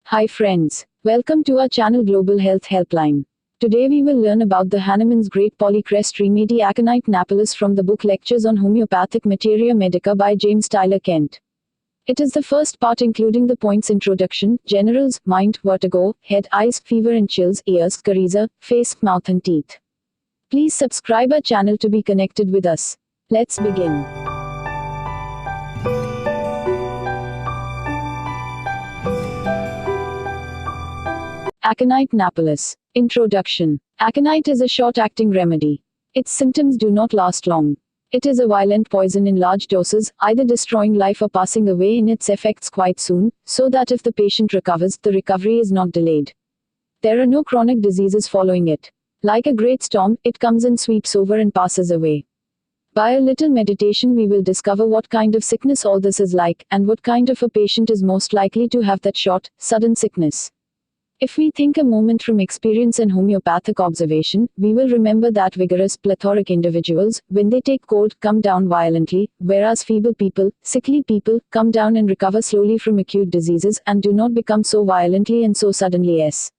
Hi friends, welcome to our channel Global Health Helpline. Today we will learn about the Hahnemann's Great Polycrest Remedy Aconite Napellus from the book Lectures on Homeopathic Meteria Medica by James Tyler Kent. It is the first part including the points introduction, generals, mind, vertigo, head, eyes, fever and chills, ears, coryza, face, mouth and teeth. Please subscribe our channel to be connected with us. Let's begin. Aconite Napellus. Introduction. Aconite is a short-acting remedy. Its symptoms do not last long. It is a violent poison in large doses, either destroying life or passing away in its effects quite soon, so that if the patient recovers, the recovery is not delayed. There are no chronic diseases following it. Like a great storm, it comes and sweeps over and passes away. By a little meditation we will discover what kind of sickness all this is like, and what kind of a patient is most likely to have that short, sudden sickness. If we think a moment from experience and homeopathic observation, we will remember that vigorous, plethoric individuals, when they take cold, come down violently, whereas feeble people, sickly people, come down and recover slowly from acute diseases and do not become so violently and so suddenly as.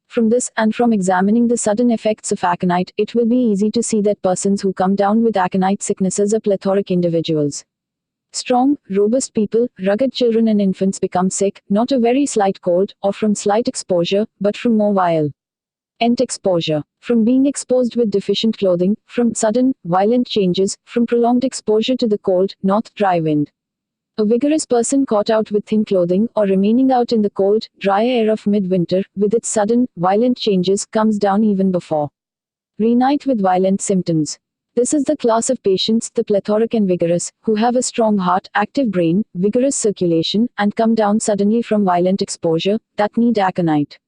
From this, and from examining the sudden effects of aconite, it will be easy to see that persons who come down with aconite sicknesses are plethoric individuals. Strong, robust people, rugged children and infants become sick, not a very slight cold, or from slight exposure, but from more violent exposure. From being exposed with deficient clothing, from sudden, violent changes, from prolonged exposure to the cold, not dry wind. A vigorous person caught out with thin clothing, or remaining out in the cold, dry air of midwinter, with its sudden, violent changes, comes down even before night with violent symptoms. This is the class of patients, the plethoric and vigorous, who have a strong heart, active brain, vigorous circulation, and come down suddenly from violent exposure, that need aconite.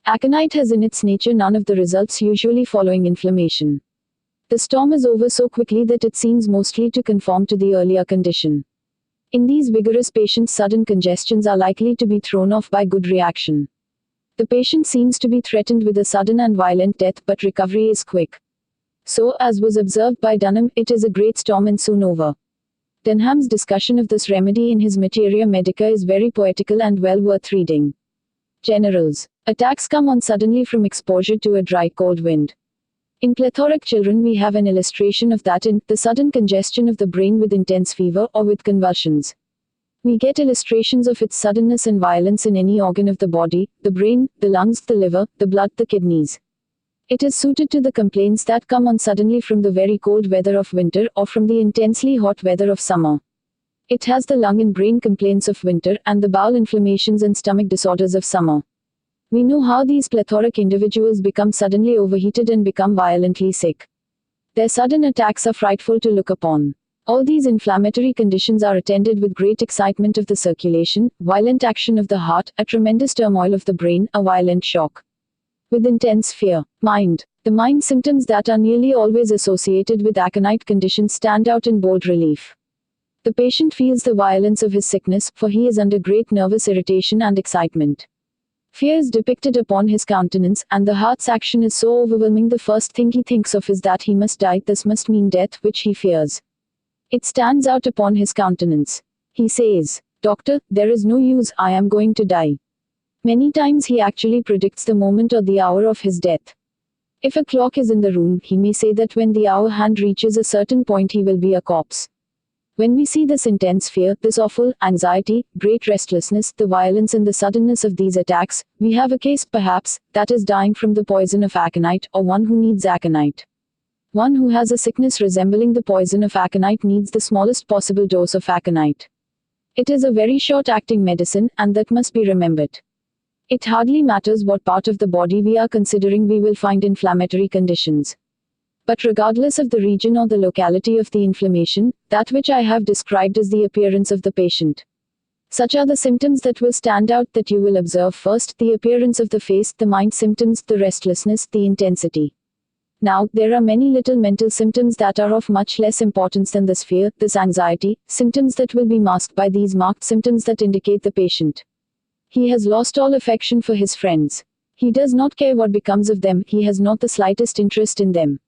Aconite has in its nature none of the results usually following inflammation. The storm is over so quickly that it seems mostly to conform to the earlier condition. In these vigorous patients, sudden congestions are likely to be thrown off by good reaction. The patient seems to be threatened with a sudden and violent death, but recovery is quick. So, as was observed by Dunham, it is a great storm and soon over. Denham's discussion of this remedy in his Meteria Medica is very poetical and well worth reading. Generals. Attacks come on suddenly from exposure to a dry cold wind. In plethoric children we have an illustration of that in the sudden congestion of the brain with intense fever or with convulsions. We get illustrations of its suddenness and violence in any organ of the body, the brain, the lungs, the liver, the blood, the kidneys. It is suited to the complaints that come on suddenly from the very cold weather of winter or from the intensely hot weather of summer. It has the lung and brain complaints of winter and the bowel inflammations and stomach disorders of summer. We know how these plethoric individuals become suddenly overheated and become violently sick. Their sudden attacks are frightful to look upon. All these inflammatory conditions are attended with great excitement of the circulation, violent action of the heart, a tremendous turmoil of the brain, a violent shock. With intense fear. Mind. The mind symptoms that are nearly always associated with aconite conditions stand out in bold relief. The patient feels the violence of his sickness, for he is under great nervous irritation and excitement. Fear is depicted upon his countenance, and the heart's action is so overwhelming the first thing he thinks of is that he must die, this must mean death, which he fears. It stands out upon his countenance. He says, "Doctor, there is no use, I am going to die." Many times he actually predicts the moment or the hour of his death. If a clock is in the room, he may say that when the hour hand reaches a certain point he will be a corpse. When we see this intense fear, this awful anxiety, great restlessness, the violence and the suddenness of these attacks, we have a case, perhaps, that is dying from the poison of aconite, or one who needs aconite. One who has a sickness resembling the poison of aconite needs the smallest possible dose of aconite. It is a very short-acting medicine, and that must be remembered. It hardly matters what part of the body we are considering, we will find inflammatory conditions. But regardless of the region or the locality of the inflammation, that which I have described is the appearance of the patient. Such are the symptoms that will stand out that you will observe first: the appearance of the face, the mind symptoms, the restlessness, the intensity. Now, there are many little mental symptoms that are of much less importance than this fear, this anxiety, symptoms that will be masked by these marked symptoms that indicate the patient. He has lost all affection for his friends. He does not care what becomes of them, he has not the slightest interest in them.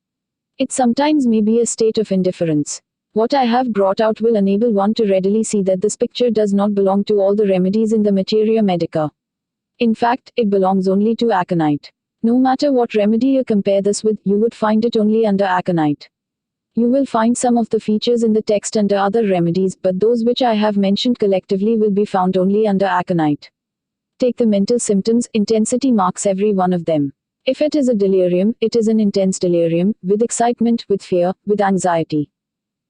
It sometimes may be a state of indifference. What I have brought out will enable one to readily see that this picture does not belong to all the remedies in the Meteria Medica. In fact, it belongs only to Aconite. No matter what remedy you compare this with, you would find it only under Aconite. You will find some of the features in the text under other remedies, but those which I have mentioned collectively will be found only under Aconite. Take the mental symptoms, intensity marks every one of them. If it is a delirium, it is an intense delirium, with excitement, with fear, with anxiety.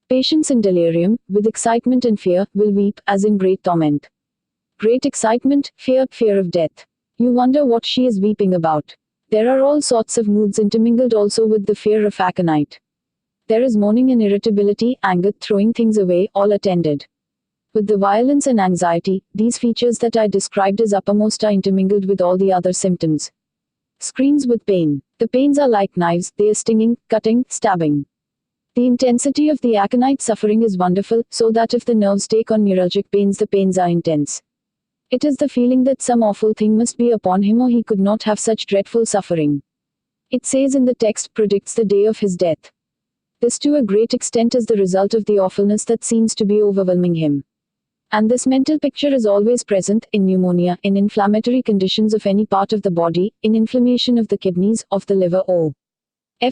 Patients in delirium, with excitement and fear, will weep, as in great torment. Great excitement, fear, fear of death. You wonder what she is weeping about. There are all sorts of moods intermingled also with the fear of Aconite. There is mourning and irritability, anger, throwing things away, all attended. With the violence and anxiety, these features that I described as uppermost are intermingled with all the other symptoms. Screams with pain. The pains are like knives, they are stinging, cutting, stabbing. The intensity of the Aconite suffering is wonderful, so that if the nerves take on neuralgic pains, the pains are intense. It is the feeling that some awful thing must be upon him or he could not have such dreadful suffering. It says in the text, predicts the day of his death. This to a great extent is the result of the awfulness that seems to be overwhelming him. And this mental picture is always present, in pneumonia, in inflammatory conditions of any part of the body, in inflammation of the kidneys, of the liver of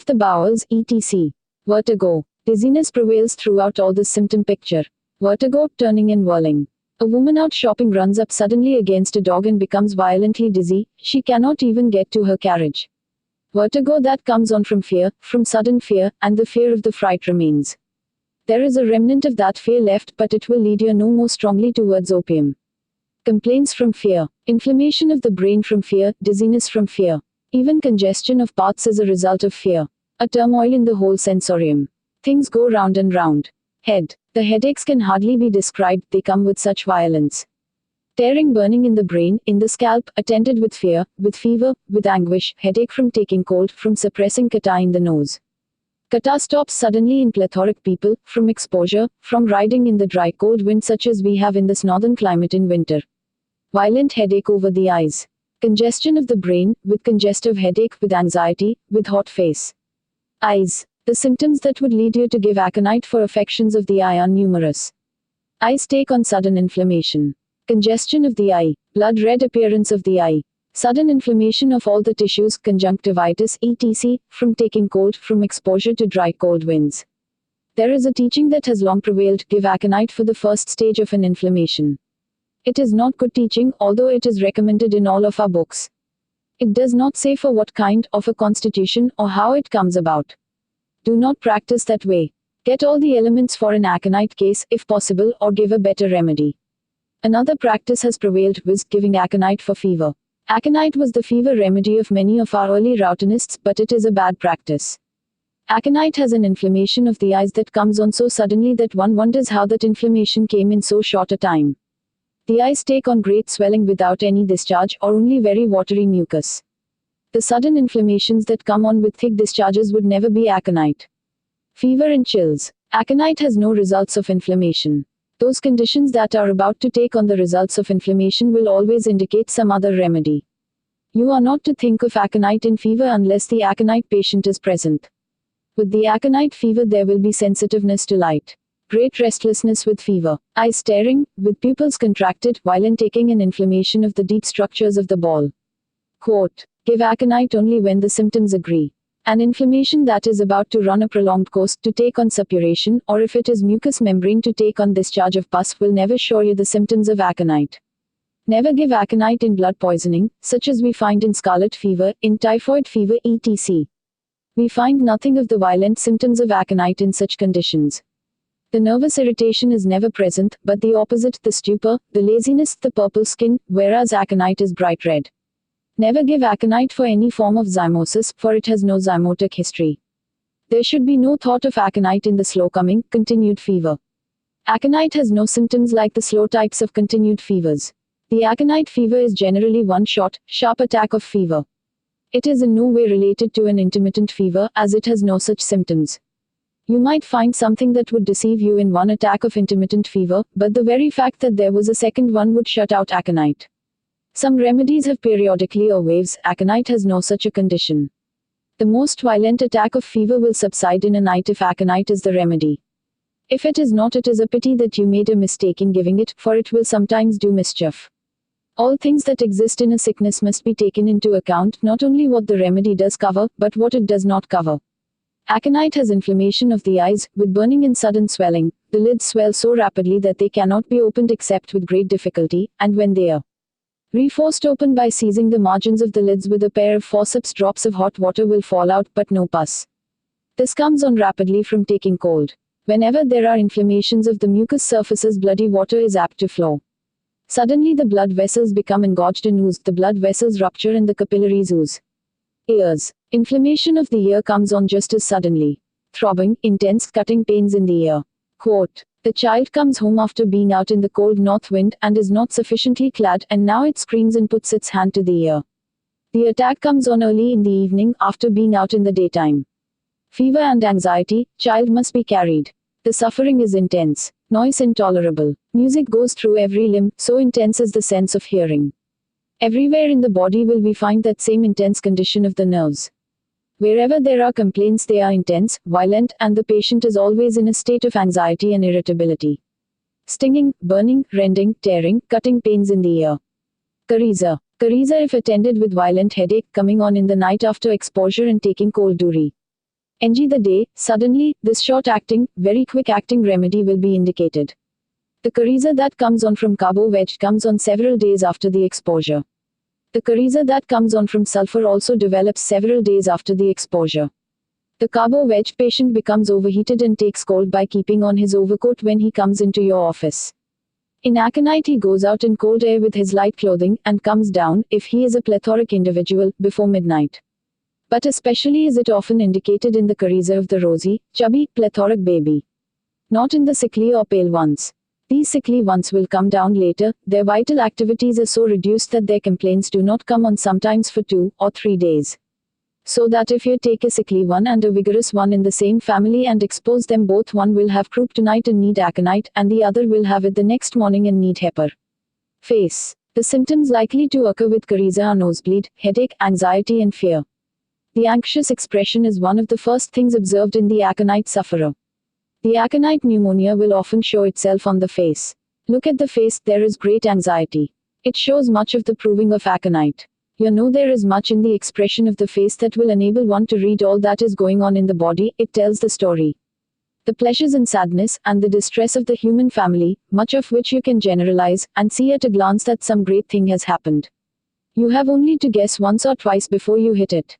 the bowels, etc. Vertigo. Dizziness prevails throughout all this symptom picture. Vertigo, turning and whirling. A woman out shopping runs up suddenly against a dog and becomes violently dizzy, she cannot even get to her carriage. Vertigo that comes on from fear, from sudden fear, and the fear of the fright remains. There is a remnant of that fear left, but it will lead you no more strongly towards opium. Complaints from fear. Inflammation of the brain from fear, dizziness from fear. Even congestion of parts is a result of fear. A turmoil in the whole sensorium. Things go round and round. Head. The headaches can hardly be described, they come with such violence. Tearing, burning in the brain, in the scalp, attended with fear, with fever, with anguish, headache from taking cold, from suppressing catarrh in the nose. Catarrh stops suddenly in plethoric people, from exposure, from riding in the dry cold wind such as we have in this northern climate in winter. Violent headache over the eyes. Congestion of the brain, with congestive headache, with anxiety, with hot face. Eyes. The symptoms that would lead you to give Aconite for affections of the eye are numerous. Eyes take on sudden inflammation. Congestion of the eye. Blood red appearance of the eye. Sudden inflammation of all the tissues, conjunctivitis, etc., from taking cold, from exposure to dry cold winds. There is a teaching that has long prevailed, give Aconite for the first stage of an inflammation. It is not good teaching, although it is recommended in all of our books. It does not say for what kind of a constitution or how it comes about. Do not practice that way. Get all the elements for an Aconite case, if possible, or give a better remedy. Another practice has prevailed, viz. Giving Aconite for fever. Aconite was the fever remedy of many of our early routinists, but it is a bad practice. Aconite has an inflammation of the eyes that comes on so suddenly that one wonders how that inflammation came in so short a time. The eyes take on great swelling without any discharge or only very watery mucus. The sudden inflammations that come on with thick discharges would never be Aconite. Fever and chills. Aconite has no results of inflammation. Those conditions that are about to take on the results of inflammation will always indicate some other remedy. You are not to think of Aconite in fever unless the Aconite patient is present. With the Aconite fever there will be sensitiveness to light. Great restlessness with fever. Eyes staring, with pupils contracted, violent aching and inflammation of the deep structures of the ball. Quote. Give Aconite only when the symptoms agree. An inflammation that is about to run a prolonged course, to take on suppuration, or if it is mucous membrane to take on discharge of pus, will never show you the symptoms of Aconite. Never give Aconite in blood poisoning, such as we find in scarlet fever, in typhoid fever, etc. We find nothing of the violent symptoms of Aconite in such conditions. The nervous irritation is never present, but the opposite, the stupor, the laziness, the purple skin, whereas Aconite is bright red. Never give Aconite for any form of zymosis, for it has no zymotic history. There should be no thought of Aconite in the slow-coming, continued fever. Aconite has no symptoms like the slow types of continued fevers. The Aconite fever is generally one short, sharp attack of fever. It is in no way related to an intermittent fever, as it has no such symptoms. You might find something that would deceive you in one attack of intermittent fever, but the very fact that there was a second one would shut out Aconite. Some remedies have periodically or waves, Aconite has no such a condition. The most violent attack of fever will subside in a night if Aconite is the remedy. If it is not, it is a pity that you made a mistake in giving it, for it will sometimes do mischief. All things that exist in a sickness must be taken into account, not only what the remedy does cover, but what it does not cover. Aconite has inflammation of the eyes, with burning and sudden swelling. The lids swell so rapidly that they cannot be opened except with great difficulty, and when they are reforced open by seizing the margins of the lids with a pair of forceps, drops of hot water will fall out, but no pus. This comes on rapidly from taking cold. Whenever there are inflammations of the mucous surfaces, bloody water is apt to flow. Suddenly the blood vessels become engorged and ooze, the blood vessels rupture and the capillaries ooze. Ears. Inflammation of the ear comes on just as suddenly. Throbbing, intense cutting pains in the ear. Quote, the child comes home after being out in the cold north wind and is not sufficiently clad, and now it screams and puts its hand to the ear. The attack comes on early in the evening after being out in the daytime. Fever and anxiety, child must be carried. The suffering is intense. Noise intolerable. Music goes through every limb, so intense is the sense of hearing. Everywhere in the body will we find that same intense condition of the nerves. Wherever there are complaints, they are intense, violent, and the patient is always in a state of anxiety and irritability. Stinging, burning, rending, tearing, cutting pains in the ear. Coryza. Coryza if attended with violent headache coming on in the night after exposure and taking cold duty. Ng the day, suddenly, this short-acting, very quick-acting remedy will be indicated. The coryza that comes on from carbo veg comes on several days after the exposure. The coryza that comes on from sulfur also develops several days after the exposure. The carbo veg patient becomes overheated and takes cold by keeping on his overcoat when he comes into your office. In aconite he goes out in cold air with his light clothing and comes down, if he is a plethoric individual, before midnight. But especially is it often indicated in the coryza of the rosy, chubby, plethoric baby. Not in the sickly or pale ones. These sickly ones will come down later. Their vital activities are so reduced that their complaints do not come on sometimes for 2 or 3 days. So that if you take a sickly one and a vigorous one in the same family and expose them both, one will have croup tonight and need aconite, and the other will have it the next morning and need pepper. Face. The symptoms likely to occur with coryza are nosebleed, headache, anxiety and fear. The anxious expression is one of the first things observed in the aconite sufferer. The aconite pneumonia will often show itself on the face. Look at the face, there is great anxiety. It shows much of the proving of aconite. You know there is much in the expression of the face that will enable one to read all that is going on in the body. It tells the story. The pleasures and sadness, and the distress of the human family, much of which you can generalize, and see at a glance that some great thing has happened. You have only to guess once or twice before you hit it.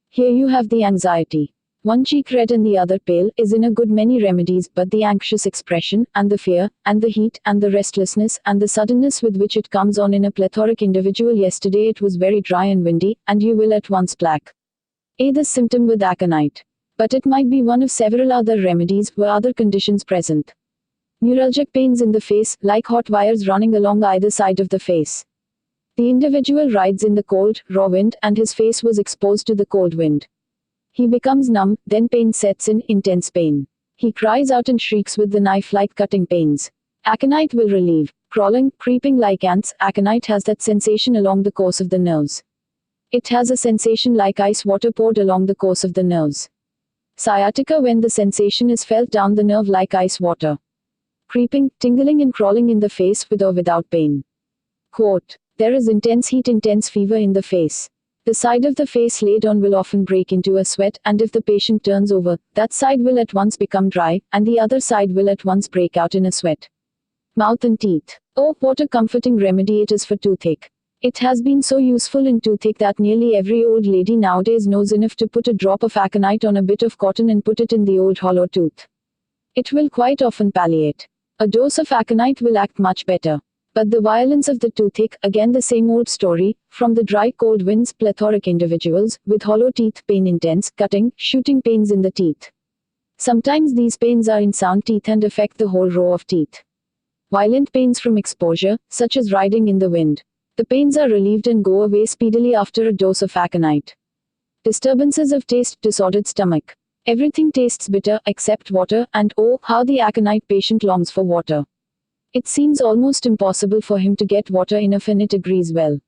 Here you have the anxiety. One cheek red and the other pale is in a good many remedies, but the anxious expression, and the fear, and the heat, and the restlessness, and the suddenness with which it comes on in a plethoric individual. Yesterday it was very dry and windy, and you will at once plaque this symptom with aconite. But it might be one of several other remedies or other conditions present. Neuralgic pains in the face, like hot wires running along either side of the face. The individual rides in the cold, raw wind, and his face was exposed to the cold wind. He becomes numb, then pain sets in, intense pain. He cries out and shrieks with the knife-like cutting pains. Aconite will relieve. Crawling, creeping like ants, aconite has that sensation along the course of the nerves. It has a sensation like ice water poured along the course of the nerves. Sciatica when the sensation is felt down the nerve like ice water. Creeping, tingling and crawling in the face with or without pain. Quote, there is intense heat, intense fever in the face. The side of the face laid on will often break into a sweat, and if the patient turns over, that side will at once become dry, and the other side will at once break out in a sweat. Mouth and teeth. Oh, what a comforting remedy it is for toothache. It has been so useful in toothache that nearly every old lady nowadays knows enough to put a drop of aconite on a bit of cotton and put it in the old hollow tooth. It will quite often palliate. A dose of aconite will act much better. But the violence of the toothache, again the same old story, from the dry cold winds, plethoric individuals, with hollow teeth, pain intense, cutting, shooting pains in the teeth. Sometimes these pains are in sound teeth and affect the whole row of teeth. Violent pains from exposure, such as riding in the wind. The pains are relieved and go away speedily after a dose of aconite. Disturbances of taste, disordered stomach. Everything tastes bitter, except water, and oh, how the aconite patient longs for water. It seems almost impossible for him to get water enough, and it agrees well.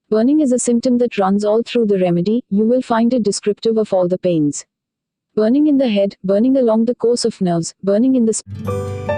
Burning is a symptom that runs all through the remedy. You will find it descriptive of all the pains. Burning in the head, burning along the course of nerves, burning in the